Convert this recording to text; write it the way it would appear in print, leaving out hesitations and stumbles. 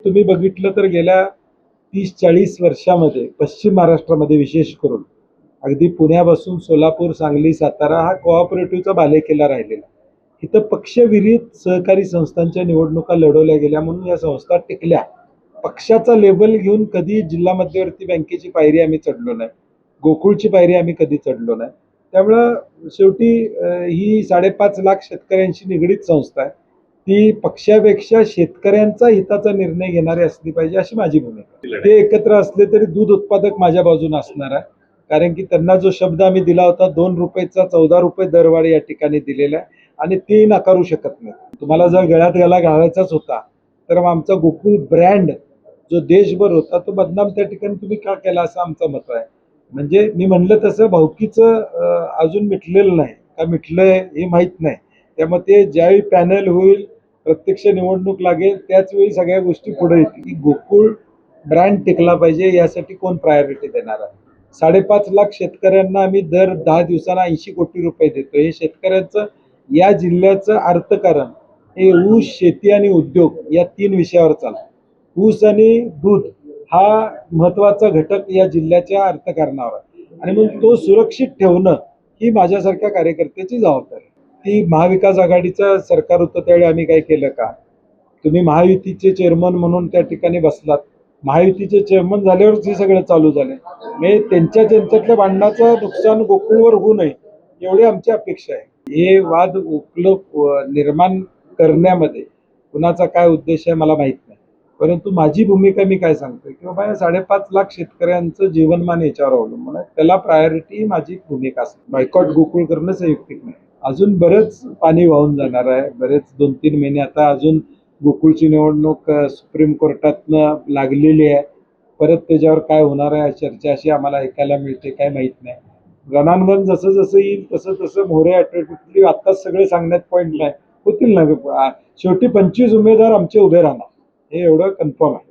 तुम्ही बघितलं तर गेल्या 30-40 वर्षामध्ये पश्चिम महाराष्ट्रामध्ये विशेष करून अगदी पुण्यापासून सोलापूर, सांगली, सातारा हा कोऑपरेटिव्हचा बालेकिल्ला राहिलेला. इथं पक्षविरहित सहकारी संस्थांच्या निवडणुका लढवल्या गेल्या म्हणून या संस्था टिकल्या. पक्षाचा लेबल घेऊन कधी जिल्हा मध्यवर्ती बँकेची पायरी आम्ही चढलो नाही, गोकुळची पायरी आम्ही कधी चढलो नाही. त्यामुळं शेवटी ही 5.5 लाख शेतकऱ्यांशी निगडीत संस्था आहे. ती पक्षापेक्षा शेतकऱ्यांचा हिताचा निर्णय घेणारी असली पाहिजे अशी माझी भूमिका. ते एकत्र असले तरी दूध उत्पादक माझ्या बाजूने असणार आहे, कारण की त्यांना जो शब्द आम्ही दिला होता 2 रुपयाचा 14 रुपये दरवाढ या ठिकाणी दिलेला आहे आणि ते नाकारू शकत नाही. तुम्हाला जर गळ्यात गळा घालायचाच होता तर मग आमचा गोकुळ ब्रँड जो देशभर होता तो बदनाम त्या ठिकाणी तुम्ही का केला असं आमचं मत आहे. म्हणजे मी म्हणलं तसं भावकीचं अजून मिटलेलं नाही का मिटलंय हे माहीत नाही. त्यामुळे ते ज्यावेळी पॅनल होईल, प्रत्यक्ष निवडणूक लागेल त्याच वेळी सगळ्या गोष्टी पुढे येतील की गोकुळ ब्रँड टिकला पाहिजे यासाठी कोण प्रायोरिटी देणार आहे. 5.5 लाख शेतकऱ्यांना आम्ही दर 10 दिवसांना 80 कोटी रुपये देतो. हे शेतकऱ्यांचं या जिल्ह्याचं अर्थकारण हे ऊस, शेती आणि उद्योग या 3 विषयावर चालतं. ऊस आणि दूध हा महत्वाचा घटक या जिल्ह्याच्या अर्थकारणावर आहे आणि म्हणून तो सुरक्षित ठेवणं ही माझ्यासारख्या कार्यकर्त्याची जबाबदारी. ती महाविकास आघाडीचं सरकार होतं त्यावेळी आम्ही काय केलं का? तुम्ही महायुतीचे चेअरमन म्हणून त्या ठिकाणी बसलात. महायुतीचे चेअरमन झाल्यावरच हे सगळं चालू झाले. म्हणजे त्यांच्यातल्या भांडणाचं नुकसान गोकुळवर होऊ नये एवढी आमची अपेक्षा आहे. हे वाद निर्माण करण्यामध्ये कुणाचा काय उद्देश आहे मला माहित नाही, परंतु माझी भूमिका मी काय सांगतोय की बाबा 5.5 लाख शेतकऱ्यांचं जीवनमान याच्यावर अवलंबून आहे. त्याला प्रायोरिटी माझी भूमिका असते. बायकॉट गोकुळ करणं संयुक्तिक नाही. अजून बरंच पाणी वाहून जाणार आहे. बरेच 2-3 महिने आता अजून गोकुळची निवडणूक सुप्रीम कोर्टातनं लागलेली आहे. परत त्याच्यावर काय होणार आहे चर्चा अशी आम्हाला ऐकायला मिळते, काय माहीत नाही. रणांगण जसं जसं येईल तसं तसं मोरे ऑटोमॅटिकली आत्ताच सगळे सांगण्यात पॉईंट नाही होतील ना. शेवटी 25 उमेदवार आमचे उभे राहणार हे एवढं कन्फर्म आहे.